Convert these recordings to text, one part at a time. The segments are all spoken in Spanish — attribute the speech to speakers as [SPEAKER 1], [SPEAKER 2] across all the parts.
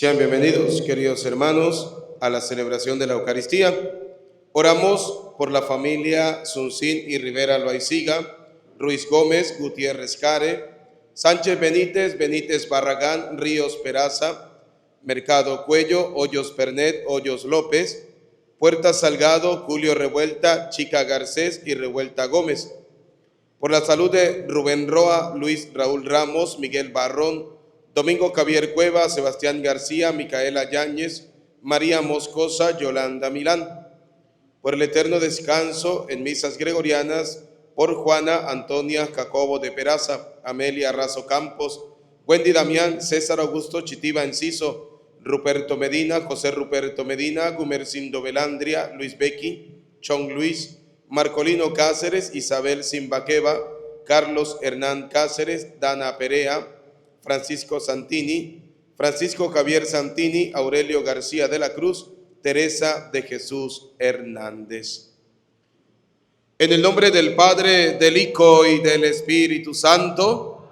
[SPEAKER 1] Sean bienvenidos, queridos hermanos, a la celebración de la Eucaristía. Oramos por la familia Suncín y Rivera Loaiziga, Ruiz Gómez, Gutiérrez Care, Sánchez Benítez, Benítez Barragán, Ríos Peraza, Mercado Cuello, Hoyos Pernet, Hoyos López, Puerta Salgado, Julio Revuelta, Chica Garcés y Revuelta Gómez. Por la salud de Rubén Roa, Luis Raúl Ramos, Miguel Barrón, Domingo Javier Cueva, Sebastián García, Micaela Yáñez, María Moscosa, Yolanda Milán. Por el eterno descanso en misas gregorianas, por Juana Antonia Jacobo de Peraza, Amelia Razo Campos, Wendy Damián, César Augusto Chitiba Enciso, Ruperto Medina, José Ruperto Medina, Gumercindo Velandria, Luis Becky, Chong Luis, Marcolino Cáceres, Isabel Simbaqueva, Carlos Hernán Cáceres, Dana Perea, Francisco Santini, Francisco Javier Santini, Aurelio García de la Cruz, Teresa de Jesús Hernández. En el nombre del Padre, del Hijo y del Espíritu Santo,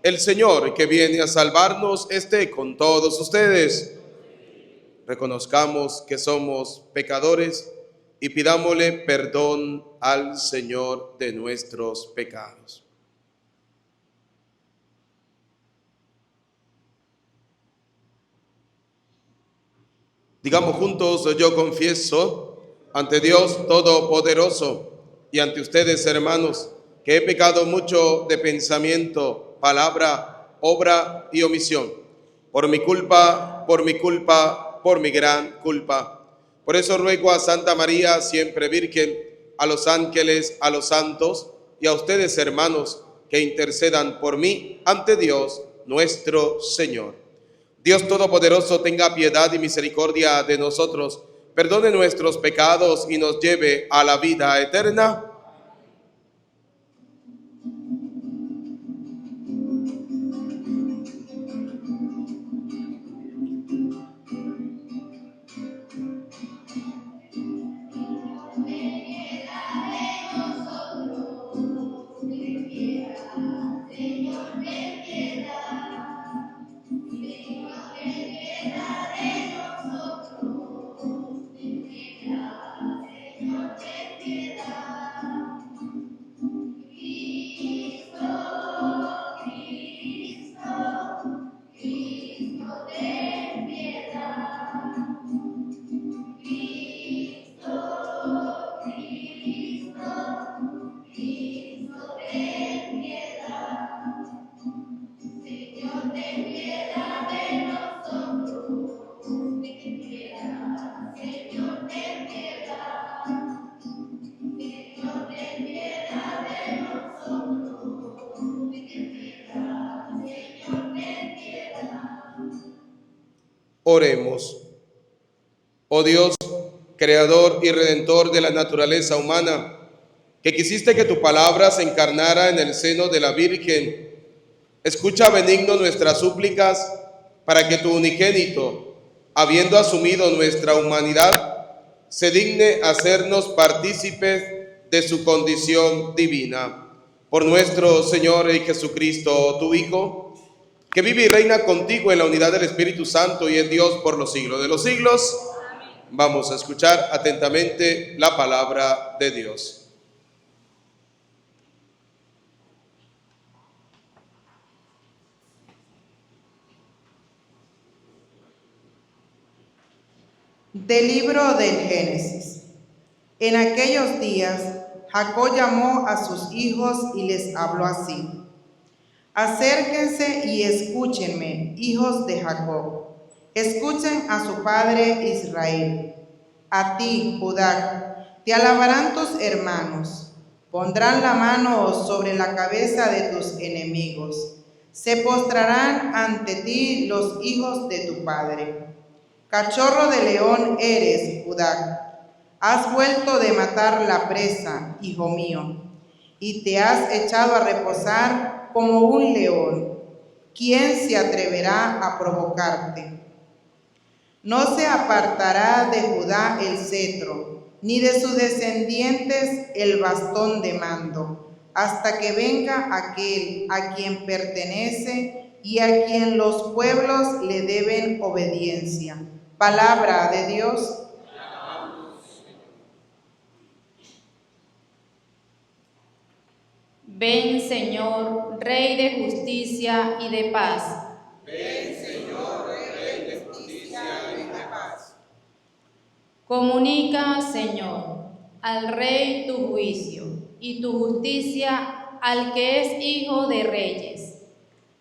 [SPEAKER 1] el Señor que viene a salvarnos esté con todos ustedes. Reconozcamos que somos pecadores y pidámosle perdón al Señor de nuestros pecados. Digamos juntos: yo confieso ante Dios Todopoderoso y ante ustedes, hermanos, que he pecado mucho de pensamiento, palabra, obra y omisión, por mi culpa, por mi gran culpa. Por eso ruego a Santa María, siempre Virgen, a los ángeles, a los santos y a ustedes, hermanos, que intercedan por mí ante Dios nuestro Señor. Dios Todopoderoso tenga piedad y misericordia de nosotros, perdone nuestros pecados y nos lleve a la vida eterna. Oremos. Oh Dios, creador y redentor de la naturaleza humana, que quisiste que tu palabra se encarnara en el seno de la Virgen, escucha benigno nuestras súplicas para que tu unigénito, habiendo asumido nuestra humanidad, se digne hacernos partícipes de su condición divina. Por nuestro Señor y Jesucristo, tu Hijo, que vive y reina contigo en la unidad del Espíritu Santo y en Dios por los siglos de los siglos. Amén. Vamos a escuchar atentamente la palabra de Dios.
[SPEAKER 2] Del libro del Génesis. En aquellos días, Jacob llamó a sus hijos y les habló así: Acérquense y escúchenme, hijos de Jacob. Escuchen a su padre Israel. A ti, Judá, te alabarán tus hermanos. Pondrán la mano sobre la cabeza de tus enemigos. Se postrarán ante ti los hijos de tu padre. Cachorro de león eres, Judá. Has vuelto de matar la presa, hijo mío, y te has echado a reposar como un león. ¿Quién se atreverá a provocarte? No se apartará de Judá el cetro, ni de sus descendientes el bastón de mando, hasta que venga aquel a quien pertenece y a quien los pueblos le deben obediencia. Palabra de Dios.
[SPEAKER 3] Ven, Señor, Rey de justicia y de paz.
[SPEAKER 2] Ven, Señor, Rey de justicia y de paz.
[SPEAKER 3] Comunica, Señor, al Rey tu juicio y tu justicia al que es hijo de reyes.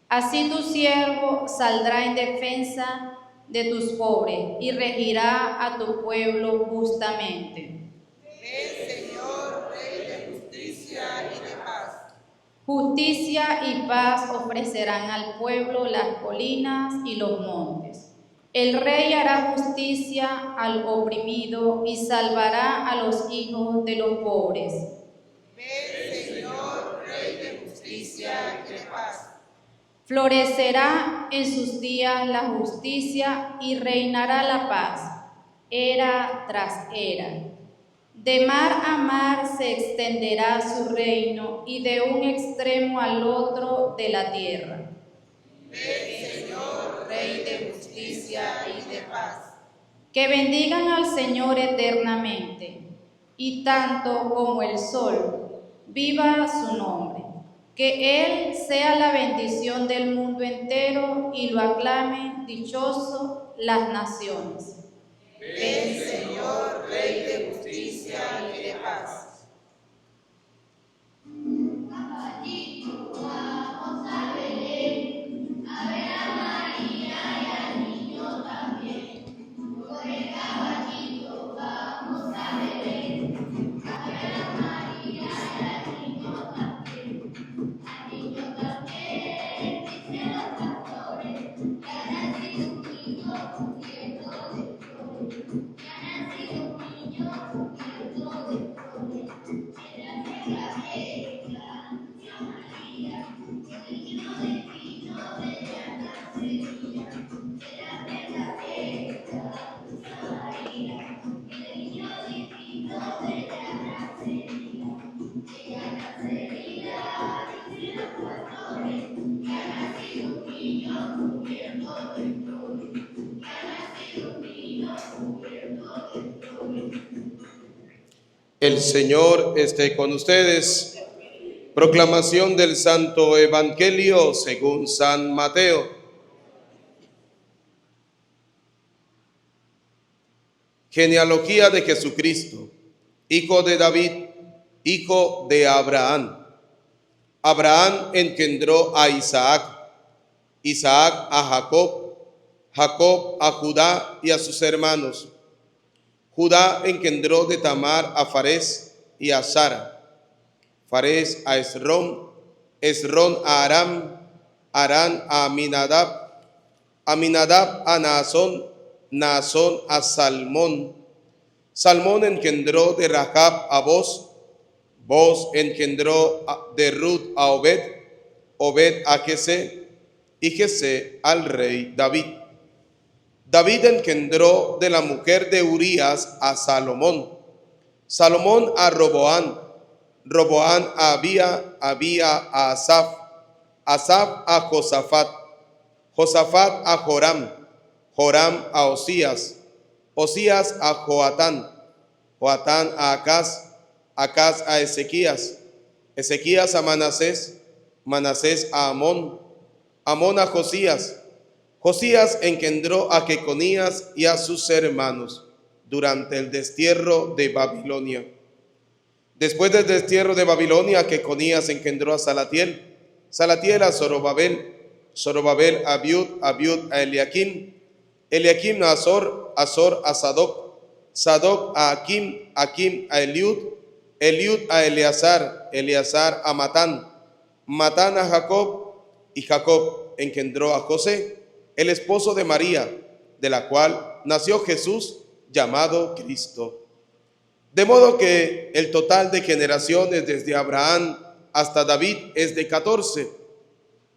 [SPEAKER 3] Así tu siervo saldrá en defensa de tus pobres y regirá a tu pueblo justamente.
[SPEAKER 2] Ven, Señor, Rey de justicia y de paz.
[SPEAKER 3] Justicia y paz ofrecerán al pueblo las colinas y los montes. El rey hará justicia al oprimido y salvará a los hijos de los pobres.
[SPEAKER 2] Ven, Señor, Rey de justicia y de paz.
[SPEAKER 3] Florecerá en sus días la justicia y reinará la paz, era tras era. De mar a mar se extenderá su reino y de un extremo al otro de la tierra.
[SPEAKER 2] Ven, Señor, Rey de justicia y de paz.
[SPEAKER 3] Que bendigan al Señor eternamente, y tanto como el sol, viva su nombre. Que Él sea la bendición del mundo entero y lo aclamen dichoso las naciones.
[SPEAKER 2] Ven, Señor, Rey de justicia y de paz.
[SPEAKER 1] El Señor esté con ustedes. Proclamación del Santo Evangelio según San Mateo. Genealogía de Jesucristo, hijo de David, hijo de Abraham. Abraham engendró a Isaac, Isaac a Jacob, Jacob a Judá y a sus hermanos. Judá engendró de Tamar a Farés y a Sara, Farés a Esrón, Esrón a Aram, Aram a Aminadab, Aminadab a Naasón, Naasón a Salmón, Salmón engendró de Rahab a Boz, Boz engendró de Ruth a Obed, Obed a Jesé, y Jesé al rey David. David engendró de la mujer de Urías a Salomón, Salomón a Roboán, Roboán a Abía, Abía a Asaf, Asaf a Josafat, Josafat a Joram, Joram a Osías, Osías a Joatán, Joatán a Acaz, Acaz a Ezequías, Ezequías a Manasés, Manasés a Amón, Amón a Josías, Josías engendró a Jeconías y a sus hermanos durante el destierro de Babilonia. Después del destierro de Babilonia, Jeconías engendró a Salatiel, Salatiel a Zorobabel, Zorobabel a Abiud, Abiud a Eliakim, Eliakim a Azor, Azor a Sadoc, Sadoc a Akim, Akim a Eliud, Eliud a Eleazar, Eleazar a Matán, Matán a Jacob, y Jacob engendró a José, el esposo de María, de la cual nació Jesús, llamado Cristo. De modo que el total de generaciones desde Abraham hasta David es de 14.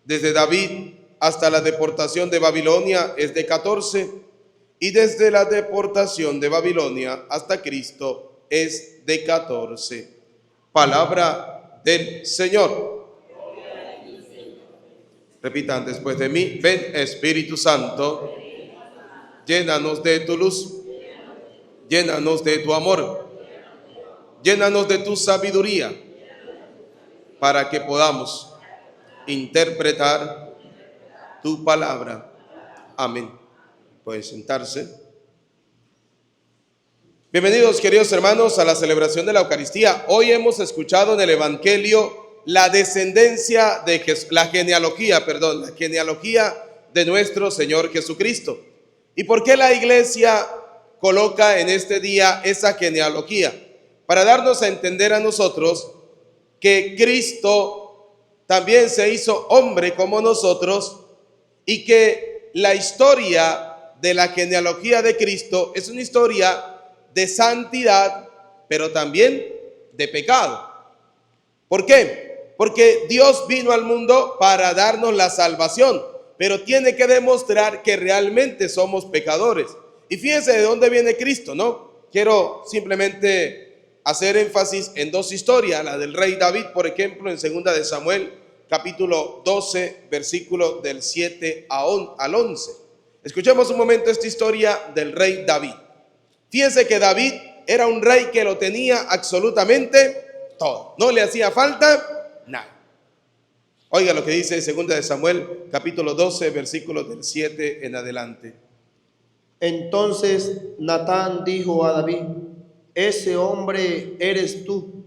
[SPEAKER 1] Desde David hasta la deportación de Babilonia es de 14. Y desde la deportación de Babilonia hasta Cristo es de 14. Palabra del Señor. Repitan después de mí: ven Espíritu Santo, llénanos de tu luz, llénanos de tu amor, llénanos de tu sabiduría, para que podamos interpretar tu palabra. Amén. Pueden sentarse. Bienvenidos, queridos hermanos, a la celebración de la Eucaristía. Hoy hemos escuchado en el Evangelio la descendencia de Jesús, la genealogía de nuestro Señor Jesucristo. ¿Y por qué la Iglesia coloca en este día esa genealogía? Para darnos a entender a nosotros que Cristo también se hizo hombre como nosotros y que la historia de la genealogía de Cristo es una historia de santidad, pero también de pecado. ¿Por qué? Porque Dios vino al mundo para darnos la salvación, pero tiene que demostrar que realmente somos pecadores. Y fíjense de dónde viene Cristo, ¿no? Quiero simplemente hacer énfasis en dos historias, la del rey David, por ejemplo, en 2 de Samuel, capítulo 12, versículo del 7 al 11. Escuchemos un momento esta historia del rey David. Fíjense que David era un rey que lo tenía absolutamente todo, no le hacía falta nada. Oiga lo que dice 2 de Samuel, capítulo 12, versículos del 7 en adelante.
[SPEAKER 4] Entonces Natán dijo a David: ese hombre eres tú.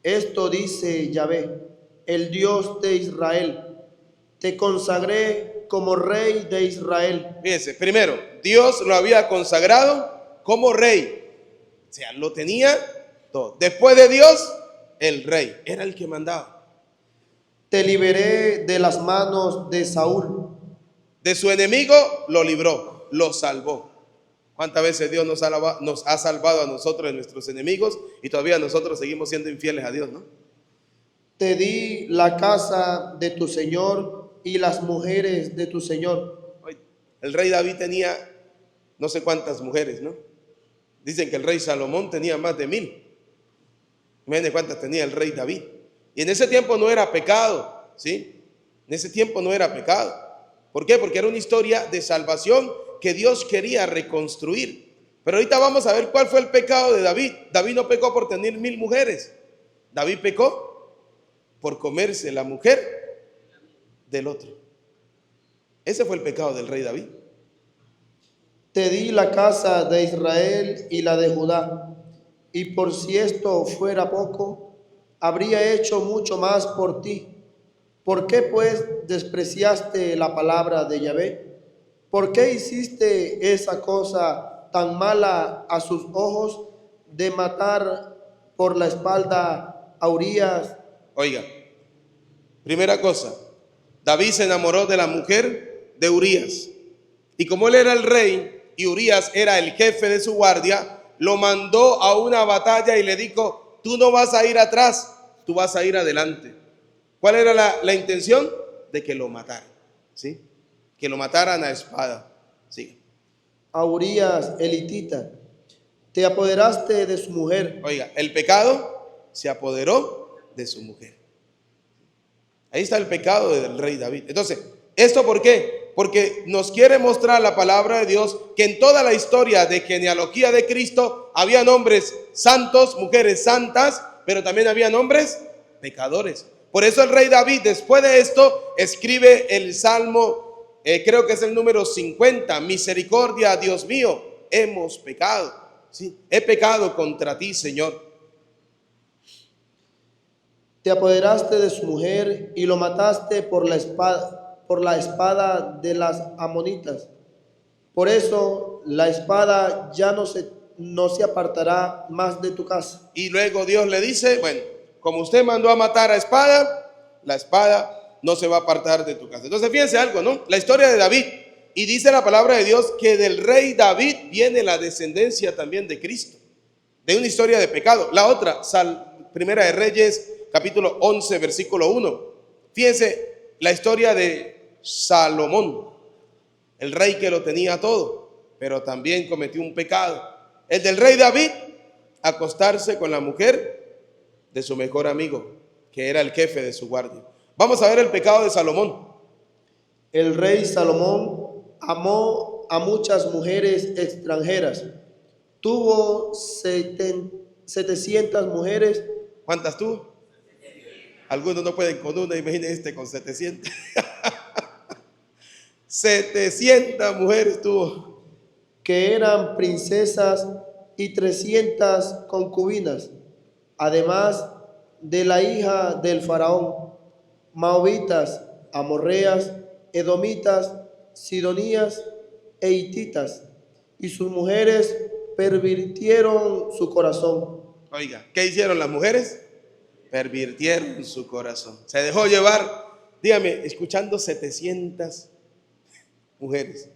[SPEAKER 4] Esto dice Yahvé, el Dios de Israel: te consagré como rey de Israel.
[SPEAKER 1] Fíjense, primero, Dios lo había consagrado como rey, o sea, lo tenía todo. Después de Dios, el rey era el que mandaba.
[SPEAKER 4] Te liberé de las manos de Saúl.
[SPEAKER 1] De su enemigo lo libró, lo salvó. ¿Cuántas veces Dios nos ha salvado a nosotros de nuestros enemigos y todavía nosotros seguimos siendo infieles a Dios, ¿no?
[SPEAKER 4] Te di la casa de tu Señor y las mujeres de tu Señor.
[SPEAKER 1] El rey David tenía no sé cuántas mujeres, ¿no? Dicen que el rey Salomón tenía más de 1000. Imagínense cuántas tenía el rey David. Y en ese tiempo no era pecado, ¿sí? En ese tiempo no era pecado. ¿Por qué? Porque era una historia de salvación que Dios quería reconstruir. Pero ahorita vamos a ver cuál fue el pecado de David. David no pecó por tener 1000 mujeres. David pecó por comerse la mujer del otro. Ese fue el pecado del rey David.
[SPEAKER 4] Te di la casa de Israel y la de Judá, y por si esto fuera poco, habría hecho mucho más por ti. ¿Por qué pues despreciaste la palabra de Yahvé? ¿Por qué hiciste esa cosa tan mala a sus ojos de matar por la espalda a Urías?
[SPEAKER 1] Oiga, primera cosa, David se enamoró de la mujer de Urías. Y como él era el rey y Urías era el jefe de su guardia, lo mandó a una batalla y le dijo: tú no vas a ir atrás, tú vas a ir adelante. ¿Cuál era la intención? De que lo mataran, ¿sí? Que lo mataran a espada, ¿sí?
[SPEAKER 4] A Urías elitita, te apoderaste de su mujer.
[SPEAKER 1] Oiga, el pecado se apoderó de su mujer. Ahí está el pecado del rey David. Entonces, ¿esto por qué? Porque nos quiere mostrar la palabra de Dios que en toda la historia de genealogía de Cristo había hombres santos, mujeres santas, pero también había hombres pecadores. Por eso el rey David, después de esto, escribe el Salmo, creo que es el número 50, misericordia, Dios mío, hemos pecado. ¿Sí? He pecado contra ti, Señor.
[SPEAKER 4] Te apoderaste de su mujer y lo mataste por la espada de las amonitas. Por eso la espada ya no se apartará más de tu casa.
[SPEAKER 1] Y luego Dios le dice, bueno, como usted mandó a matar a espada, la espada no se va a apartar de tu casa. Entonces fíjense algo, ¿no? La historia de David. Y dice la palabra de Dios que del rey David viene la descendencia también de Cristo. De una historia de pecado. La otra, Primera de Reyes, capítulo 11, versículo 1. Fíjense la historia de Salomón, el rey que lo tenía todo, pero también cometió un pecado. El del rey David, acostarse con la mujer de su mejor amigo, que era el jefe de su guardia. Vamos a ver el pecado de Salomón.
[SPEAKER 4] El rey Salomón amó a muchas mujeres extranjeras. Tuvo 700 mujeres.
[SPEAKER 1] ¿Cuántas tuvo? Algunos no pueden con una, imagínense con 700. 700 mujeres tuvo.
[SPEAKER 4] Que eran princesas y 300 concubinas, además de la hija del faraón, moabitas, amorreas, edomitas, sidonías e hititas, y sus mujeres pervirtieron su corazón.
[SPEAKER 1] Oiga, ¿qué hicieron las mujeres? Pervirtieron su corazón. Se dejó llevar, dígame, escuchando 700 mujeres.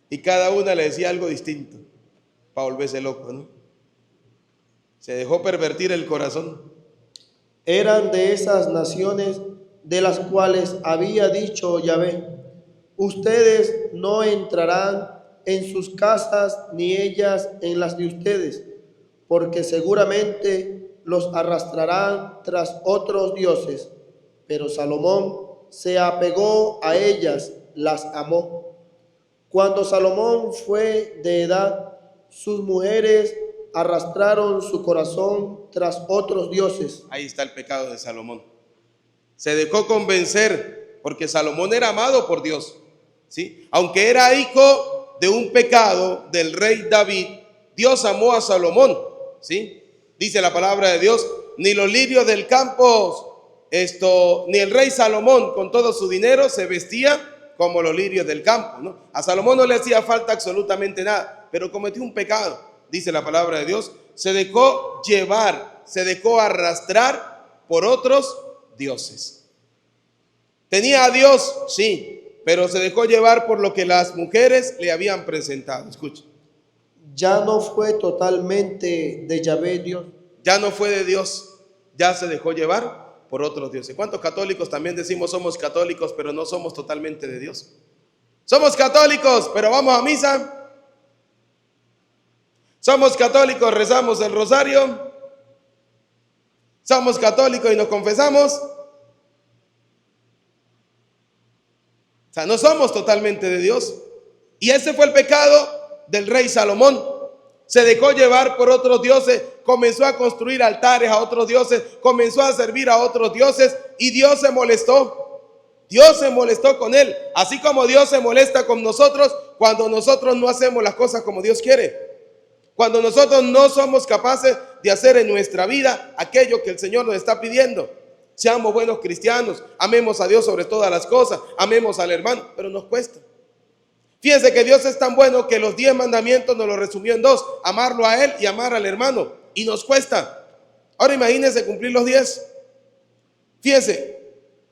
[SPEAKER 1] Y cada una le decía algo distinto para volverse loco, ¿no? Se dejó pervertir el corazón.
[SPEAKER 4] Eran de esas naciones de las cuales había dicho Yahvé: ustedes no entrarán en sus casas ni ellas en las de ustedes, porque seguramente los arrastrarán tras otros dioses. Pero Salomón se apegó a ellas, las amó. Cuando Salomón fue de edad, sus mujeres arrastraron su corazón tras otros dioses.
[SPEAKER 1] Ahí está el pecado de Salomón. Se dejó convencer, porque Salomón era amado por Dios, ¿sí? Aunque era hijo de un pecado del rey David, Dios amó a Salomón, ¿sí? Dice la palabra de Dios, ni los lirios del campo, ni el rey Salomón con todo su dinero se vestía como los lirios del campo, ¿no? A Salomón no le hacía falta absolutamente nada, pero cometió un pecado, dice la palabra de Dios. Se dejó llevar, se dejó arrastrar por otros dioses. Tenía a Dios, sí, pero se dejó llevar por lo que las mujeres le habían presentado. Escucha.
[SPEAKER 4] Ya no fue totalmente de Yahvé Dios.
[SPEAKER 1] Ya no fue de Dios, ya se dejó llevar por otros dioses. ¿Cuántos católicos también decimos somos católicos, pero no somos totalmente de Dios? Somos católicos, pero vamos a misa. Somos católicos, rezamos el rosario. Somos católicos y nos confesamos. O sea, no somos totalmente de Dios. Y ese fue el pecado del rey Salomón. Se dejó llevar por otros dioses, comenzó a construir altares a otros dioses, comenzó a servir a otros dioses y Dios se molestó. Dios se molestó con él, así como Dios se molesta con nosotros cuando nosotros no hacemos las cosas como Dios quiere. Cuando nosotros no somos capaces de hacer en nuestra vida aquello que el Señor nos está pidiendo. Seamos buenos cristianos, amemos a Dios sobre todas las cosas, amemos al hermano, pero nos cuesta. Fíjense que Dios es tan bueno que los 10 mandamientos nos los resumió en 2, amarlo a Él y amar al hermano, y nos cuesta. Ahora imagínense cumplir los 10. Fíjense,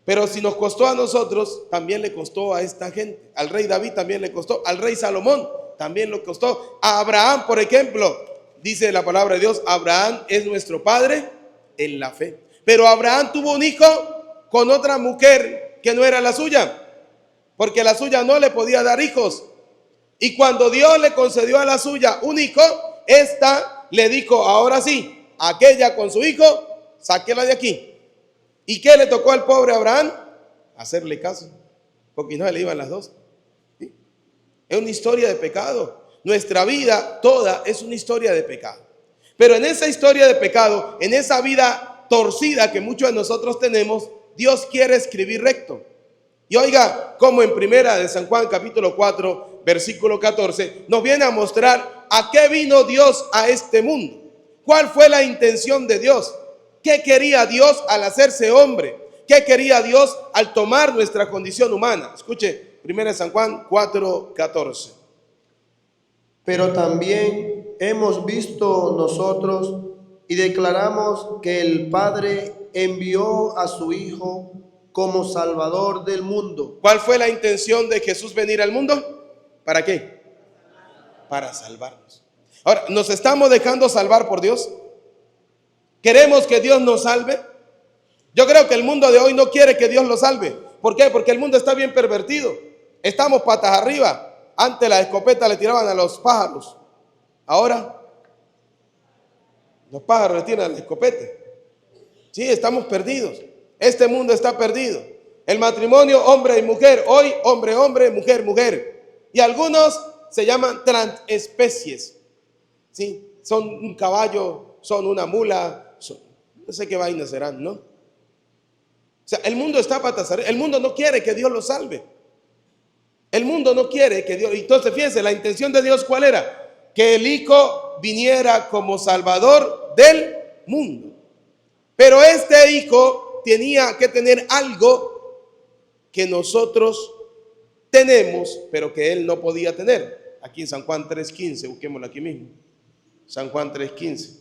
[SPEAKER 1] pero si nos costó a nosotros, también le costó a esta gente. Al rey David también le costó, al rey Salomón también le costó. A Abraham, por ejemplo, dice la palabra de Dios, Abraham es nuestro padre en la fe. Pero Abraham tuvo un hijo con otra mujer que no era la suya, porque la suya no le podía dar hijos. Y cuando Dios le concedió a la suya un hijo, esta le dijo, ahora sí, aquella con su hijo, sáquela de aquí. ¿Y qué le tocó al pobre Abraham? Hacerle caso, porque no le iban las dos. ¿Sí? Es una historia de pecado. Nuestra vida toda es una historia de pecado. Pero en esa historia de pecado, en esa vida torcida que muchos de nosotros tenemos, Dios quiere escribir recto. Y oiga, como en primera de San Juan capítulo 4, versículo 14, nos viene a mostrar a qué vino Dios a este mundo. ¿Cuál fue la intención de Dios? ¿Qué quería Dios al hacerse hombre? ¿Qué quería Dios al tomar nuestra condición humana? Escuche, primera de San Juan 4, 14.
[SPEAKER 4] Pero también hemos visto nosotros y declaramos que el Padre envió a su Hijo como Salvador del mundo.
[SPEAKER 1] ¿Cuál fue la intención de Jesús venir al mundo? ¿Para qué? Para salvarnos. Ahora, ¿nos estamos dejando salvar por Dios? ¿Queremos que Dios nos salve? Yo creo que el mundo de hoy no quiere que Dios lo salve. ¿Por qué? Porque el mundo está bien pervertido. Estamos patas arriba. Antes la escopeta le tiraban a los pájaros. Ahora los pájaros le tiran la escopeta. Sí, estamos perdidos. Este mundo está perdido. El matrimonio hombre y mujer. Hoy hombre, hombre, mujer, mujer. Y algunos se llaman transespecies. Sí, son un caballo, son una mula, no sé qué vainas serán, ¿no? O sea, el mundo está patas arriba. El mundo no quiere que Dios lo salve. El mundo no quiere que Dios. Entonces, fíjense, la intención de Dios, ¿cuál era? Que el Hijo viniera como Salvador del mundo. Pero este Hijo tenía que tener algo que nosotros tenemos, pero que Él no podía tener. Aquí en San Juan 3:15, busquémoslo aquí mismo. San Juan 3:15.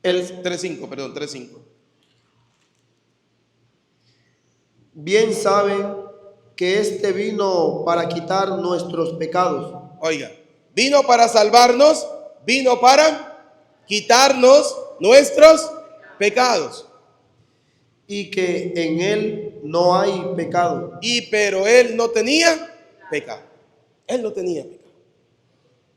[SPEAKER 1] 3:5.
[SPEAKER 4] Bien saben que este vino para quitar nuestros pecados.
[SPEAKER 1] Oiga, vino para salvarnos, vino para quitarnos nuestros pecados.
[SPEAKER 4] Y que en Él no hay pecado.
[SPEAKER 1] Pero Él no tenía pecado. Él no tenía pecado.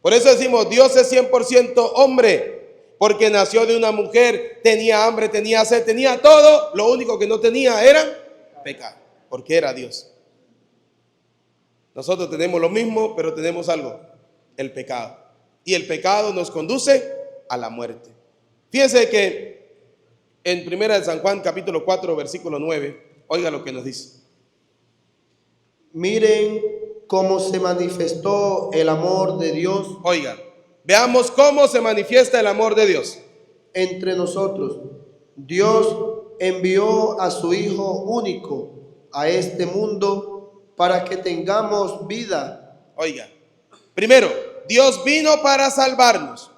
[SPEAKER 1] Por eso decimos, Dios es 100% hombre, porque nació de una mujer, tenía hambre, tenía sed, tenía todo. Lo único que no tenía era pecado, porque era Dios. Nosotros tenemos lo mismo, pero tenemos algo, el pecado. Y el pecado nos conduce a la muerte. Fíjense que en primera de San Juan capítulo 4 versículo 9, oiga lo que nos dice.
[SPEAKER 4] Miren cómo se manifestó el amor de Dios.
[SPEAKER 1] Oiga, veamos cómo se manifiesta el amor de Dios
[SPEAKER 4] entre nosotros. Dios envió a su Hijo único a este mundo para que tengamos vida.
[SPEAKER 1] Oiga, primero, Dios vino para salvarnos.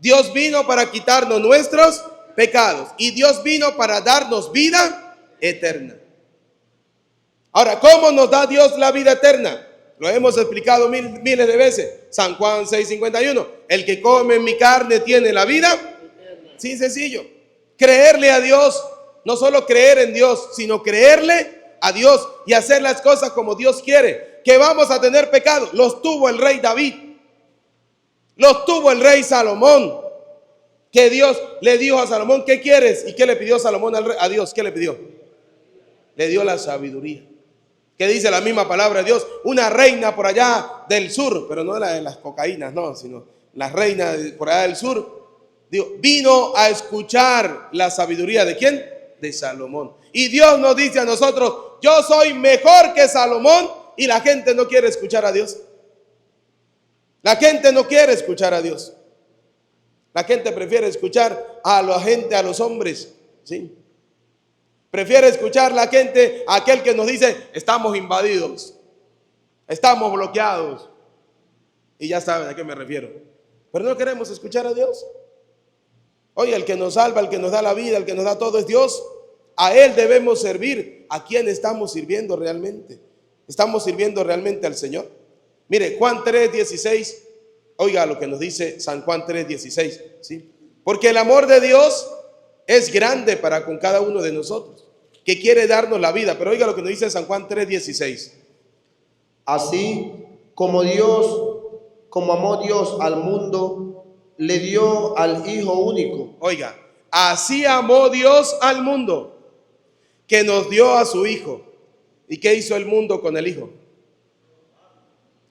[SPEAKER 1] Dios vino para quitarnos nuestros pecados. Y Dios vino para darnos vida eterna. Ahora, ¿cómo nos da Dios la vida eterna? Lo hemos explicado miles de veces. San Juan 6:51. El que come mi carne tiene la vida. Sí, sencillo. Creerle a Dios. No solo creer en Dios, sino creerle a Dios y hacer las cosas como Dios quiere. Que vamos a tener pecado. Los tuvo el rey David. Los tuvo el rey Salomón. Que Dios le dijo a Salomón, ¿qué quieres? ¿Y qué le pidió Salomón a Dios? ¿Qué le pidió? Le dio la sabiduría. Que dice la misma palabra de Dios, una reina por allá del sur, pero no la de las cocaínas, no, sino la reina por allá del sur, digo, vino a escuchar la sabiduría ¿de quién? De Salomón. Y Dios nos dice a nosotros, yo soy mejor que Salomón, y la gente no quiere escuchar a Dios. La gente no quiere escuchar a Dios. La gente prefiere escuchar a la gente, a los hombres, ¿sí? Prefiere escuchar la gente a aquel que nos dice, estamos invadidos, estamos bloqueados. Y ya saben a qué me refiero. Pero no queremos escuchar a Dios. Oye, el que nos salva, el que nos da la vida, el que nos da todo es Dios. A Él debemos servir. ¿A quién estamos sirviendo realmente? ¿Estamos sirviendo realmente al Señor? Mire, Juan 3:16. Oiga lo que nos dice San Juan 3:16, ¿sí? Porque el amor de Dios es grande para con cada uno de nosotros, que quiere darnos la vida. Pero oiga lo que nos dice San Juan 3:16.
[SPEAKER 4] Así como amó Dios al mundo, le dio al Hijo único.
[SPEAKER 1] Oiga, Así amó Dios al mundo, que nos dio a su Hijo. ¿Y qué hizo el mundo con el Hijo?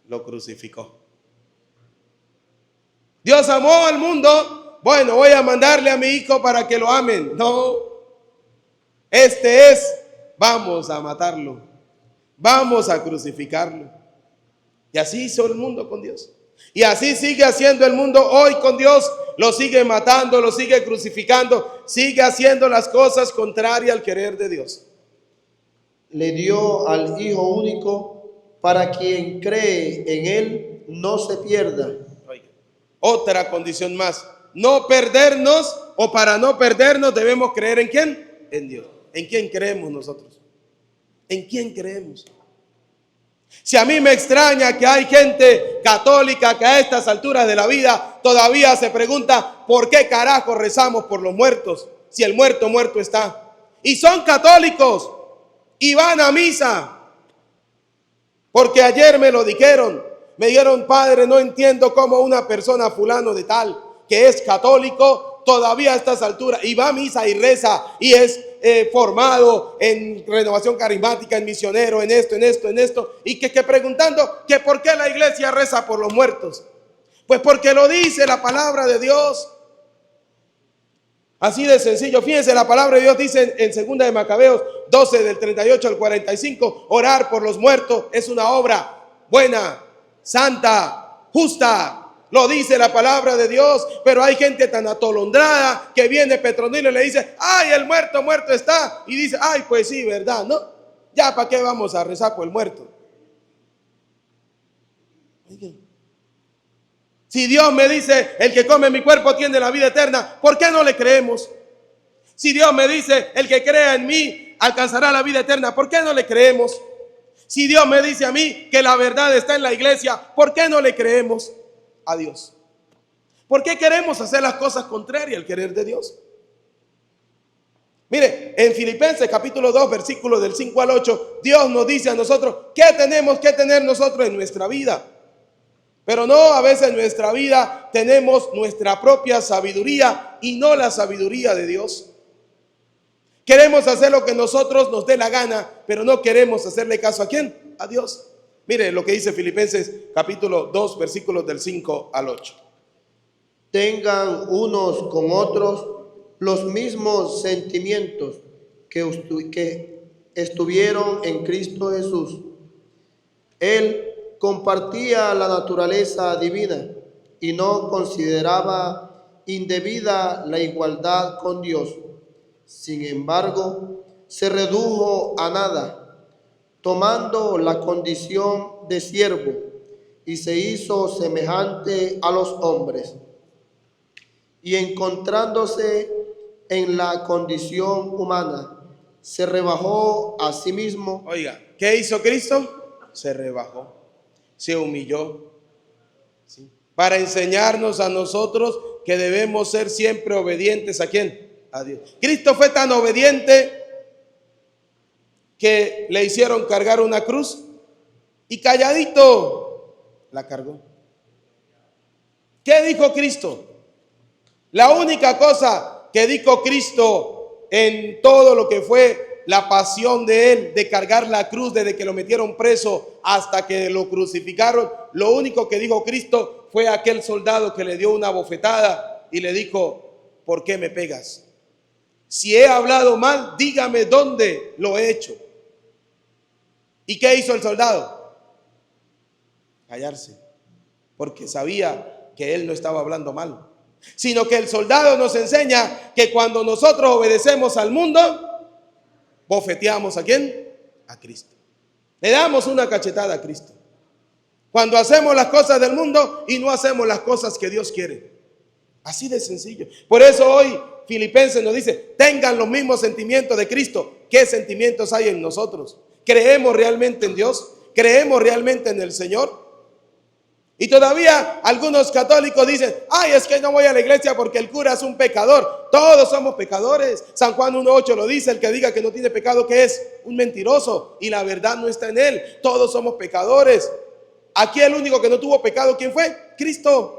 [SPEAKER 1] Lo crucificó. Dios amó al mundo. Bueno, voy a mandarle a mi Hijo para que lo amen. No. Vamos a matarlo. Vamos a crucificarlo. Y así hizo el mundo con Dios. Y así sigue haciendo el mundo hoy con Dios. Lo sigue matando, lo sigue crucificando, sigue haciendo las cosas contrarias al querer de Dios.
[SPEAKER 4] Le dio al Hijo único para quien cree en Él no se pierda.
[SPEAKER 1] Otra condición más. No perdernos, o para no perdernos debemos creer ¿en quién? En Dios. ¿En quién creemos nosotros? ¿En quién creemos? Si a mí me extraña que hay gente católica que a estas alturas de la vida todavía se pregunta ¿por qué carajo rezamos por los muertos? Si el muerto está. Y son católicos y van a misa. Porque ayer me lo dijeron. Me dijeron, padre, no entiendo cómo una persona fulano de tal que es católico todavía a estas alturas y va a misa y reza y es formado en renovación carismática, en misionero, en esto, y que preguntando que por qué la iglesia reza por los muertos. Pues porque lo dice la palabra de Dios. Así de sencillo. Fíjense, la palabra de Dios dice en 2 de Macabeos 12 del 38 al 45, orar por los muertos es una obra buena, santa, justa. Lo dice la palabra de Dios, pero hay gente tan atolondrada que viene Petronilo y le dice, ay, el muerto está. Y dice, ay, pues sí, ¿verdad? ¿No? Ya, ¿para qué vamos a rezar por el muerto? Si Dios me dice, el que come mi cuerpo tiene la vida eterna, ¿por qué no le creemos? Si Dios me dice, el que crea en mí alcanzará la vida eterna, ¿por qué no le creemos? Si Dios me dice a mí que la verdad está en la iglesia, ¿por qué no le creemos a Dios? ¿Por qué queremos hacer las cosas contrarias al querer de Dios? Mire, en Filipenses capítulo 2, versículos del 5 al 8, Dios nos dice a nosotros qué tenemos que tener nosotros en nuestra vida. Pero no, a veces en nuestra vida tenemos nuestra propia sabiduría y no la sabiduría de Dios. Queremos hacer lo que nosotros nos dé la gana, pero no queremos hacerle caso ¿a quién? A Dios. Mire lo que dice Filipenses capítulo 2, versículos del 5 al 8.
[SPEAKER 4] Tengan unos con otros los mismos sentimientos que estuvieron en Cristo Jesús. Él compartía la naturaleza divina y no consideraba indebida la igualdad con Dios. Sin embargo, se redujo a nada, tomando la condición de siervo, y se hizo semejante a los hombres. Y encontrándose en la condición humana, se rebajó a sí mismo.
[SPEAKER 1] Oiga, ¿qué hizo Cristo? Se rebajó, se humilló, ¿sí? Para enseñarnos a nosotros que debemos ser siempre obedientes ¿a quién? A Dios. Cristo fue tan obediente que le hicieron cargar una cruz y calladito la cargó. ¿Qué dijo Cristo? La única cosa que dijo Cristo en todo lo que fue la pasión de él, de cargar la cruz desde que lo metieron preso hasta que lo crucificaron, lo único que dijo Cristo fue a aquel soldado que le dio una bofetada y le dijo, ¿por qué me pegas? Si he hablado mal, dígame dónde lo he hecho. ¿Y qué hizo el soldado? Callarse, porque sabía que él no estaba hablando mal, sino que el soldado nos enseña que cuando nosotros obedecemos al mundo, bofeteamos ¿a quién? A Cristo. Le damos una cachetada a Cristo. Cuando hacemos las cosas del mundo y no hacemos las cosas que Dios quiere. Así de sencillo. Por eso hoy Filipenses nos dice, tengan los mismos sentimientos de Cristo. ¿Qué sentimientos hay en nosotros? ¿Creemos realmente en Dios? ¿Creemos realmente en el Señor? Y todavía algunos católicos dicen, ay, es que no voy a la iglesia porque el cura es un pecador. Todos somos pecadores. San Juan 1:8 lo dice, el que diga que no tiene pecado, ¿qué es? Un mentiroso, y la verdad no está en él. Todos somos pecadores. Aquí el único que no tuvo pecado, ¿quién fue? Cristo.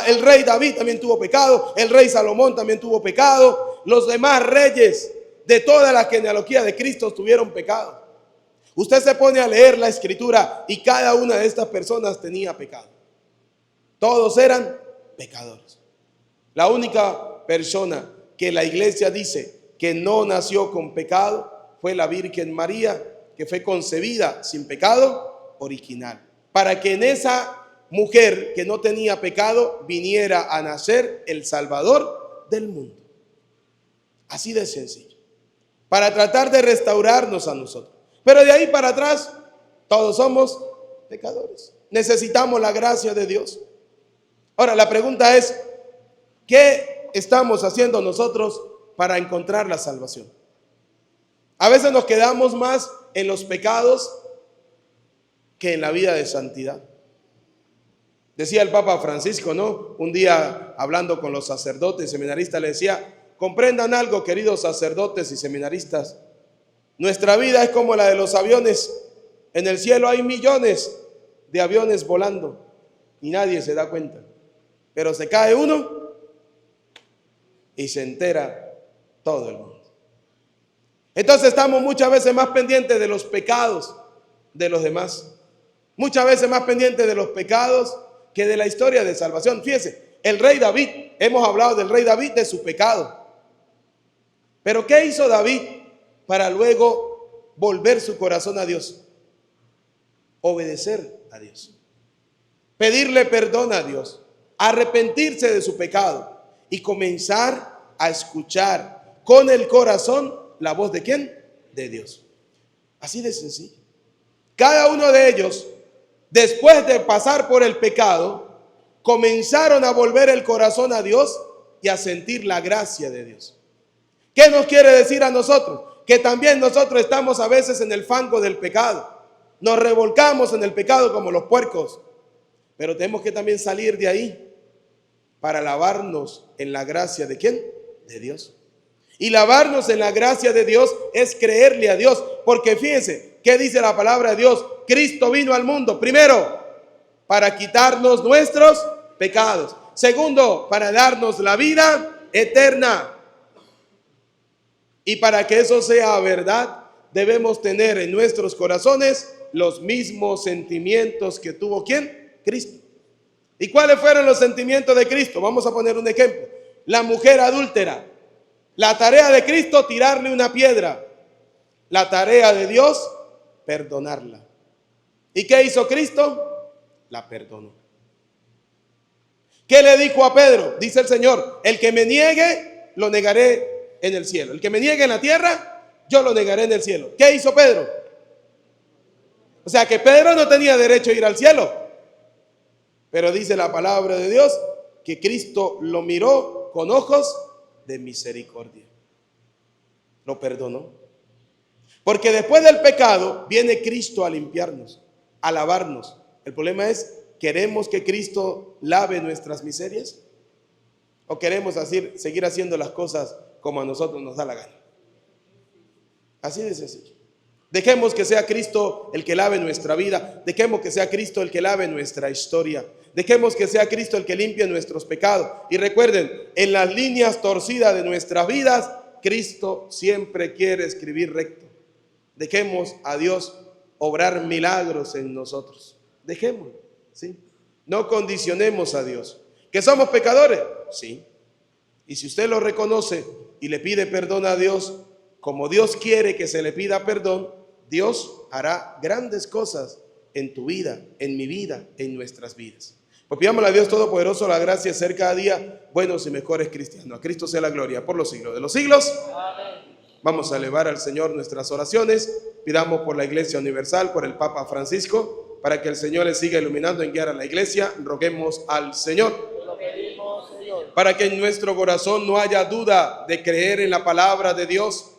[SPEAKER 1] El rey David también tuvo pecado, el rey Salomón también tuvo pecado, los demás reyes de toda la genealogía de Cristo tuvieron pecado. Usted se pone a leer la escritura y cada una de estas personas tenía pecado. Todos eran pecadores. La única persona que la iglesia dice que no nació con pecado fue la Virgen María, que fue concebida sin pecado original, para que en esa mujer que no tenía pecado viniera a nacer el Salvador del mundo. Así de sencillo, para tratar de restaurarnos a nosotros. Pero de ahí para atrás todos somos pecadores, necesitamos la gracia de Dios. Ahora la pregunta es, ¿qué estamos haciendo nosotros para encontrar la salvación? A veces nos quedamos más en los pecados que en la vida de santidad. Decía el Papa Francisco, ¿no? Un día hablando con los sacerdotes y seminaristas le decía: comprendan algo, queridos sacerdotes y seminaristas, nuestra vida es como la de los aviones. En el cielo hay millones de aviones volando y nadie se da cuenta, pero se cae uno y se entera todo el mundo. Entonces estamos muchas veces más pendientes de los pecados de los demás, muchas veces más pendientes de los pecados que de la historia de salvación. Fíjese, el rey David, hemos hablado del rey David, de su pecado. Pero ¿qué hizo David para luego volver su corazón a Dios? Obedecer a Dios, pedirle perdón a Dios, arrepentirse de su pecado y comenzar a escuchar con el corazón la voz de ¿quién? De Dios. Así de sencillo. Cada uno de ellos, después de pasar por el pecado, comenzaron a volver el corazón a Dios y a sentir la gracia de Dios. ¿Qué nos quiere decir a nosotros? Que también nosotros estamos a veces en el fango del pecado. Nos revolcamos en el pecado como los puercos. Pero tenemos que también salir de ahí para lavarnos en la gracia de ¿quién? De Dios. Y lavarnos en la gracia de Dios es creerle a Dios. Porque fíjense, ¿qué dice la palabra de Dios? Cristo vino al mundo, primero, para quitarnos nuestros pecados. Segundo, para darnos la vida eterna. Y para que eso sea verdad, debemos tener en nuestros corazones los mismos sentimientos que tuvo ¿quién? Cristo. ¿Y cuáles fueron los sentimientos de Cristo? Vamos a poner un ejemplo. La mujer adúltera. La tarea de Cristo, tirarle una piedra. La tarea de Dios, perdonarla. ¿Y qué hizo Cristo? La perdonó. ¿Qué le dijo a Pedro? Dice el Señor: el que me niegue, lo negaré en el cielo. El que me niegue en la tierra, yo lo negaré en el cielo. ¿Qué hizo Pedro? O sea que Pedro no tenía derecho a ir al cielo. Pero dice la palabra de Dios que Cristo lo miró con ojos de misericordia. Lo perdonó. Porque después del pecado viene Cristo a limpiarnos, a lavarnos. El problema es, ¿queremos que Cristo lave nuestras miserias? ¿O queremos seguir haciendo las cosas como a nosotros nos da la gana? Así de sencillo. Dejemos que sea Cristo el que lave nuestra vida. Dejemos que sea Cristo el que lave nuestra historia. Dejemos que sea Cristo el que limpie nuestros pecados. Y recuerden, en las líneas torcidas de nuestras vidas, Cristo siempre quiere escribir recto. Dejemos a Dios obrar milagros en nosotros. Dejémoslo, ¿sí? No condicionemos a Dios. ¿Que somos pecadores? Sí. Y si usted lo reconoce y le pide perdón a Dios, como Dios quiere que se le pida perdón, Dios hará grandes cosas en tu vida, en mi vida, en nuestras vidas. Pues pidámosle a Dios Todopoderoso la gracia de ser cada día buenos y mejores cristianos. A Cristo sea la gloria por los siglos de los siglos. Amén. Vamos a elevar al Señor nuestras oraciones. Pidamos por la Iglesia Universal, por el Papa Francisco, para que el Señor le siga iluminando en guiar a la Iglesia. Roguemos al Señor. Lo pedimos, Señor. Para que en nuestro corazón no haya duda de creer en la palabra de Dios.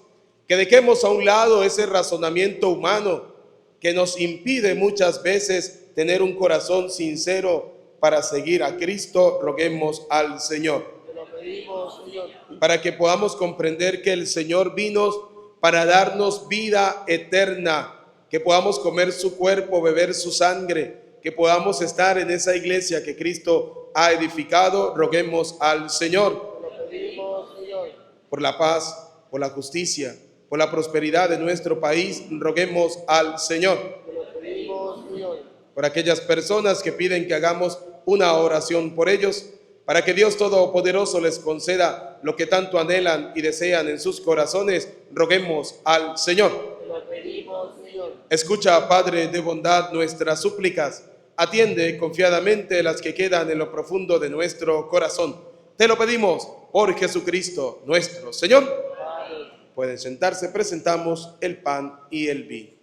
[SPEAKER 1] Que dejemos a un lado ese razonamiento humano que nos impide muchas veces tener un corazón sincero para seguir a Cristo. Roguemos al Señor. Te lo pedimos, Señor. Para que podamos comprender que el Señor vino para darnos vida eterna, que podamos comer su cuerpo, beber su sangre, que podamos estar en esa iglesia que Cristo ha edificado, roguemos al Señor.
[SPEAKER 4] Te lo pedimos, Señor.
[SPEAKER 1] Por la paz, por la justicia, por la prosperidad de nuestro país, roguemos al Señor.
[SPEAKER 4] Te lo pedimos, Señor.
[SPEAKER 1] Por aquellas personas que piden que hagamos una oración por ellos, para que Dios Todopoderoso les conceda lo que tanto anhelan y desean en sus corazones, roguemos al Señor.
[SPEAKER 4] Te lo pedimos, Señor.
[SPEAKER 1] Escucha, Padre de bondad, nuestras súplicas. Atiende confiadamente las que quedan en lo profundo de nuestro corazón. Te lo pedimos por Jesucristo nuestro Señor.
[SPEAKER 4] Padre.
[SPEAKER 1] Pueden sentarse, presentamos el pan y el vino.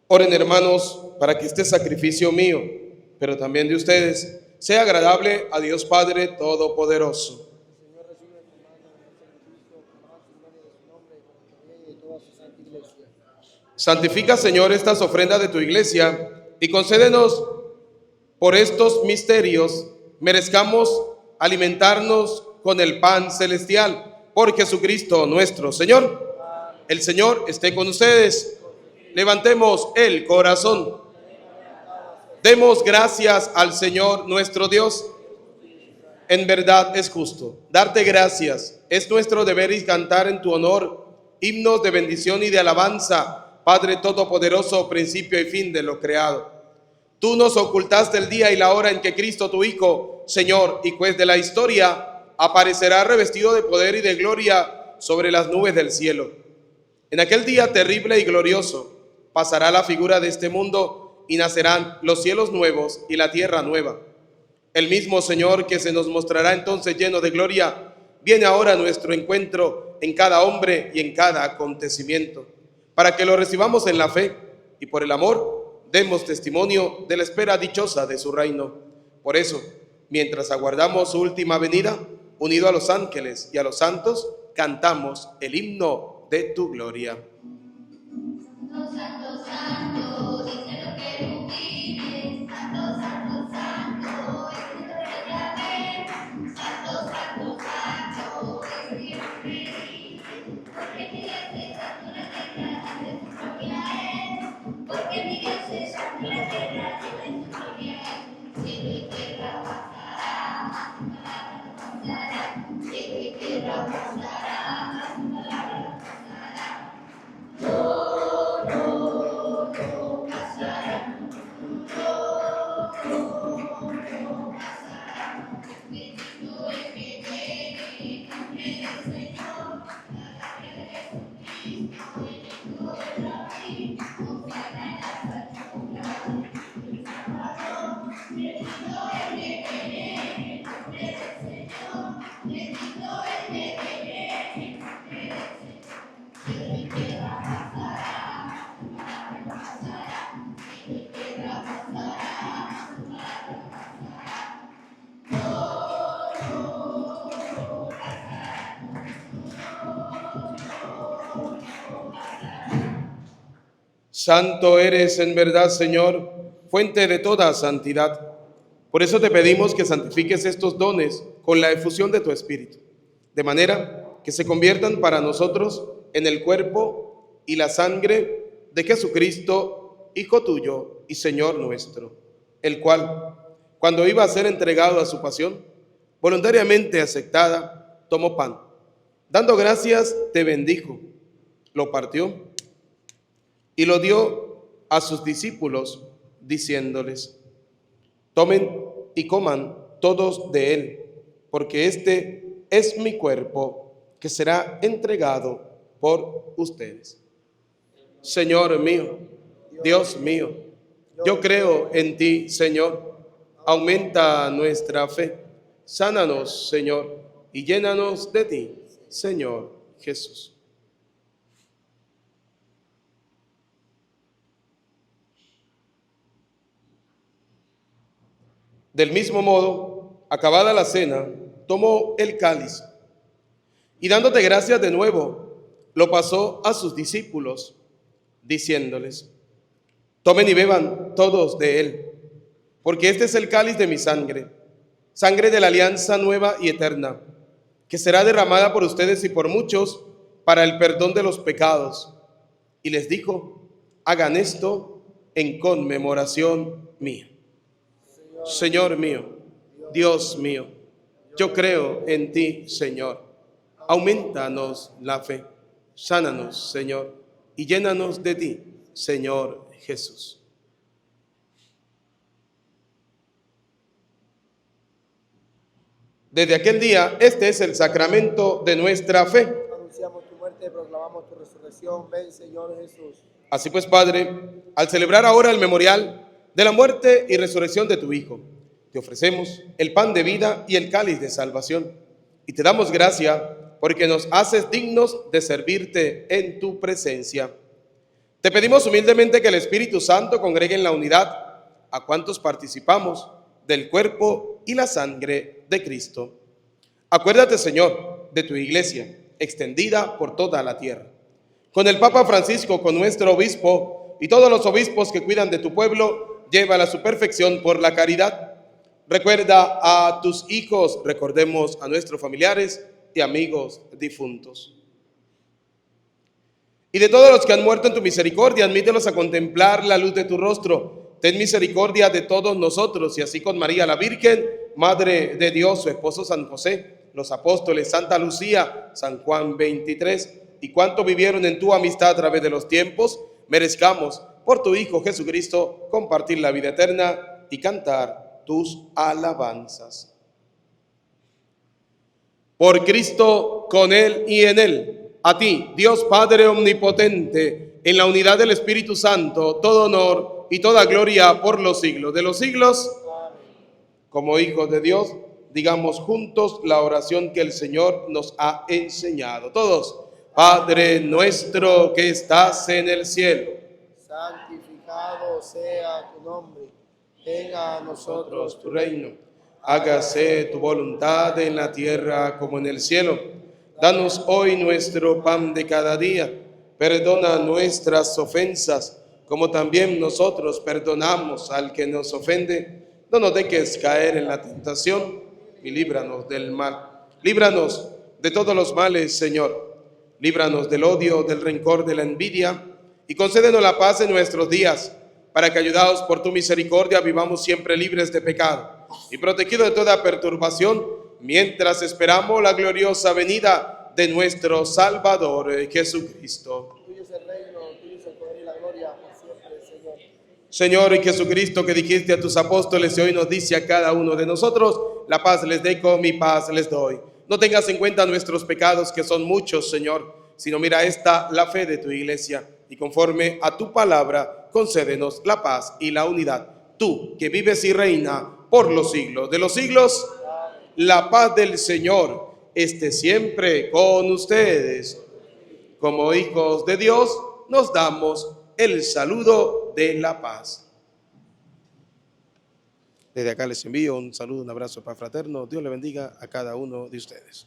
[SPEAKER 1] Oren, hermanos, para que este sacrificio mío, pero también de ustedes, sea agradable a Dios Padre Todopoderoso.
[SPEAKER 4] Señor, recibe en tu mano el sacrificio, para su gloria de su nombre, para ella y de toda su santa iglesia.
[SPEAKER 1] Santifica, Señor, estas ofrendas de tu iglesia y concédenos por estos misterios merezcamos alimentarnos con el pan celestial por Jesucristo nuestro Señor. El Señor esté con ustedes. Levantemos el corazón. Demos gracias al Señor nuestro Dios. En verdad es justo darte gracias. Es nuestro deber y cantar en tu honor himnos de bendición y de alabanza, Padre Todopoderoso, principio y fin de lo creado. Tú nos ocultaste el día y la hora en que Cristo, tu Hijo, Señor y Juez de la historia, aparecerá revestido de poder y de gloria sobre las nubes del cielo. En aquel día terrible y glorioso, pasará la figura de este mundo y nacerán los cielos nuevos y la tierra nueva. El mismo Señor que se nos mostrará entonces lleno de gloria, viene ahora a nuestro encuentro en cada hombre y en cada acontecimiento, para que lo recibamos en la fe y por el amor demos testimonio de la espera dichosa de su reino. Por eso, mientras aguardamos su última venida, unido a los ángeles y a los santos, cantamos el himno de tu gloria.
[SPEAKER 5] Santo, santo, dice lo que tú vives. Santo, santo, santo, escrito en la fe. Santo, santo, santo, escrito en porque mi Dios es santo, la tierra de su gloria es. Porque mi Dios es santo, la tierra de su gloria es. Cielo y tierra pasará, mas su palabra no pasará. Cielo y tierra pasará, mas su palabra no pasará. No pasará. No
[SPEAKER 1] Santo eres en verdad, Señor, fuente de toda santidad. Por eso te pedimos que santifiques estos dones con la efusión de tu Espíritu, de manera que se conviertan para nosotros en el cuerpo y la sangre de Jesucristo, Hijo tuyo y Señor nuestro, el cual, cuando iba a ser entregado a su pasión, voluntariamente aceptada, tomó pan. Dando gracias, te bendijo, lo partió y lo dio a sus discípulos, diciéndoles: tomen y coman todos de él, porque este es mi cuerpo que será entregado por ustedes. Señor mío, Dios mío, yo creo en ti, Señor. Aumenta nuestra fe. Sánanos, Señor, y llénanos de ti, Señor Jesús. Del mismo modo, acabada la cena, tomó el cáliz y dándote gracias de nuevo, lo pasó a sus discípulos, diciéndoles: tomen y beban todos de él, porque este es el cáliz de mi sangre, sangre de la alianza nueva y eterna, que será derramada por ustedes y por muchos para el perdón de los pecados. Y les dijo: hagan esto en conmemoración mía. Señor mío, Dios mío, yo creo en ti, Señor. Aumentanos la fe. Sánanos, Señor, y llénanos de ti, Señor Jesús. Desde aquel día, este es el sacramento de nuestra fe.
[SPEAKER 4] Anunciamos tu muerte, proclamamos tu resurrección. Ven, Señor Jesús.
[SPEAKER 1] Así pues, Padre, al celebrar ahora el memorial de la muerte y resurrección de tu Hijo, te ofrecemos el pan de vida y el cáliz de salvación, y te damos gracia porque nos haces dignos de servirte en tu presencia. Te pedimos humildemente que el Espíritu Santo congregue en la unidad a cuantos participamos del cuerpo y la sangre de Cristo. Acuérdate, Señor, de tu iglesia, extendida por toda la tierra, con el Papa Francisco, con nuestro obispo y todos los obispos que cuidan de tu pueblo. Llévala a su perfección por la caridad. Recuerda a tus hijos, recordemos a nuestros familiares y amigos difuntos. Y de todos los que han muerto en tu misericordia, admítelos a contemplar la luz de tu rostro. Ten misericordia de todos nosotros, y así con María la Virgen, Madre de Dios, su esposo San José, los apóstoles, Santa Lucía, San Juan 23, y cuanto vivieron en tu amistad a través de los tiempos, merezcamos por tu Hijo Jesucristo compartir la vida eterna y cantar tus alabanzas. Por Cristo, con Él y en Él, a ti, Dios Padre omnipotente, en la unidad del Espíritu Santo, todo honor y toda gloria por los siglos de los siglos. Como hijos de Dios, digamos juntos la oración que el Señor nos ha enseñado. Todos: Padre nuestro que estás en el cielo,
[SPEAKER 4] Santificado sea tu nombre. Venga a nosotros
[SPEAKER 1] tu reino. Hágase tu voluntad en la tierra como en el cielo. Danos hoy nuestro pan de cada día. Perdona nuestras ofensas, como también nosotros perdonamos al que nos ofende. No nos dejes caer en la tentación y líbranos del mal. Líbranos de todos los males, Señor. Líbranos del odio, del rencor, de la envidia, y concédenos la paz en nuestros días, para que, ayudados por tu misericordia, vivamos siempre libres de pecado y protegidos de toda perturbación, mientras esperamos la gloriosa venida de nuestro Salvador Jesucristo.
[SPEAKER 4] Tuyo es el reino, tuyo es el poder y la gloria por siempre, Señor.
[SPEAKER 1] Señor y Jesucristo, que dijiste a tus apóstoles y hoy nos dice a cada uno de nosotros: la paz les dejo, mi paz les doy. No tengas en cuenta nuestros pecados, que son muchos, Señor, sino mira la fe de tu iglesia, y conforme a tu palabra, concédenos la paz y la unidad. Tú, que vives y reina por los siglos de los siglos, la paz del Señor esté siempre con ustedes. Como hijos de Dios, nos damos el saludo de la paz. Desde acá les envío un saludo, un abrazo fraterno. Dios le bendiga a cada uno de ustedes.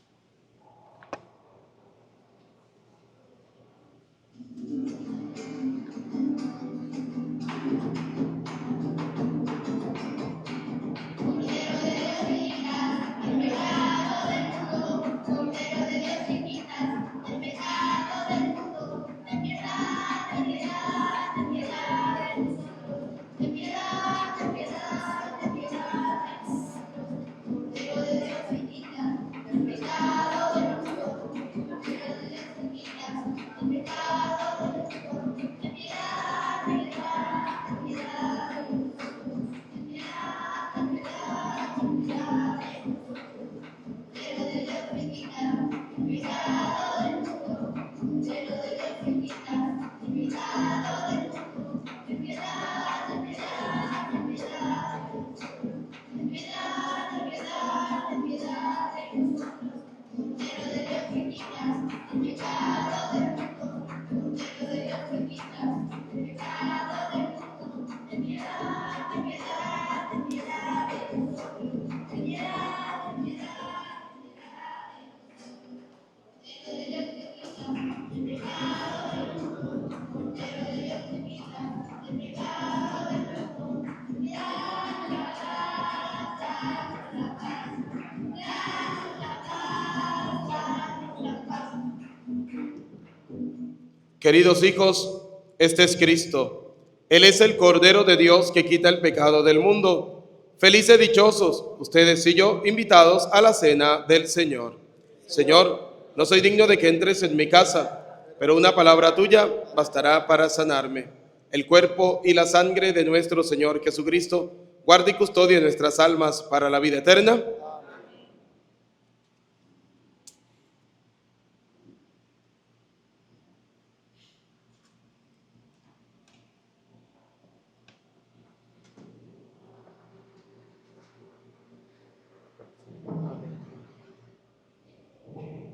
[SPEAKER 1] Queridos hijos, este es Cristo. Él es el Cordero de Dios que quita el pecado del mundo. Felices y dichosos, ustedes y yo, invitados a la cena del Señor. Señor, no soy digno de que entres en mi casa, pero una palabra tuya bastará para sanarme. El cuerpo y la sangre de nuestro Señor Jesucristo guarde y custodie nuestras almas para la vida eterna.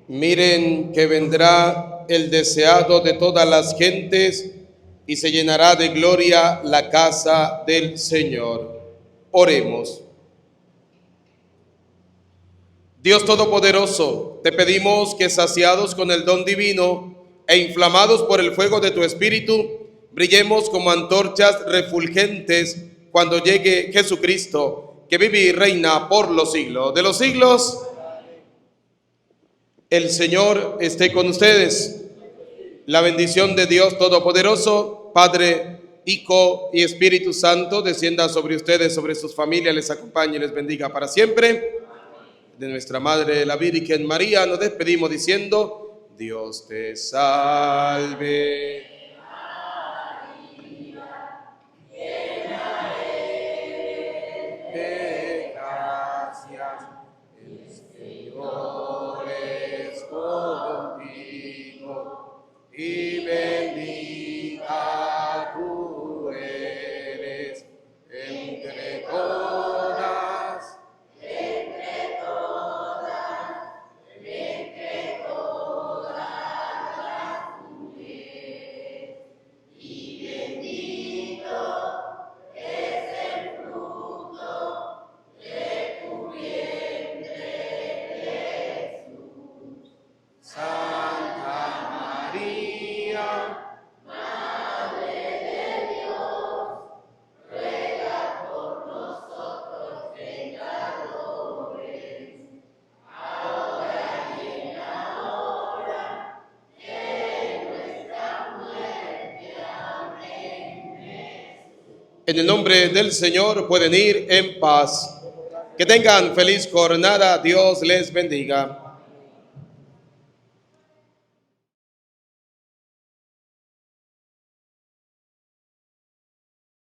[SPEAKER 1] Miren que vendrá el deseado de todas las gentes y se llenará de gloria la casa del Señor. Oremos. Dios Todopoderoso, te pedimos que saciados con el don divino e inflamados por el fuego de tu Espíritu, brillemos como antorchas refulgentes cuando llegue Jesucristo, que vive y reina por los siglos de los siglos. El Señor esté con ustedes. La bendición de Dios Todopoderoso, Padre, Hijo y Espíritu Santo, descienda sobre ustedes, sobre sus familias, les acompañe y les bendiga para siempre. De nuestra Madre, la Virgen María, nos despedimos diciendo: Dios te salve. De gracias, el Señor es contigo, y bendita tú eres entre todas. Santa María, en el nombre del Señor pueden ir en paz. Que tengan feliz jornada. Dios les bendiga.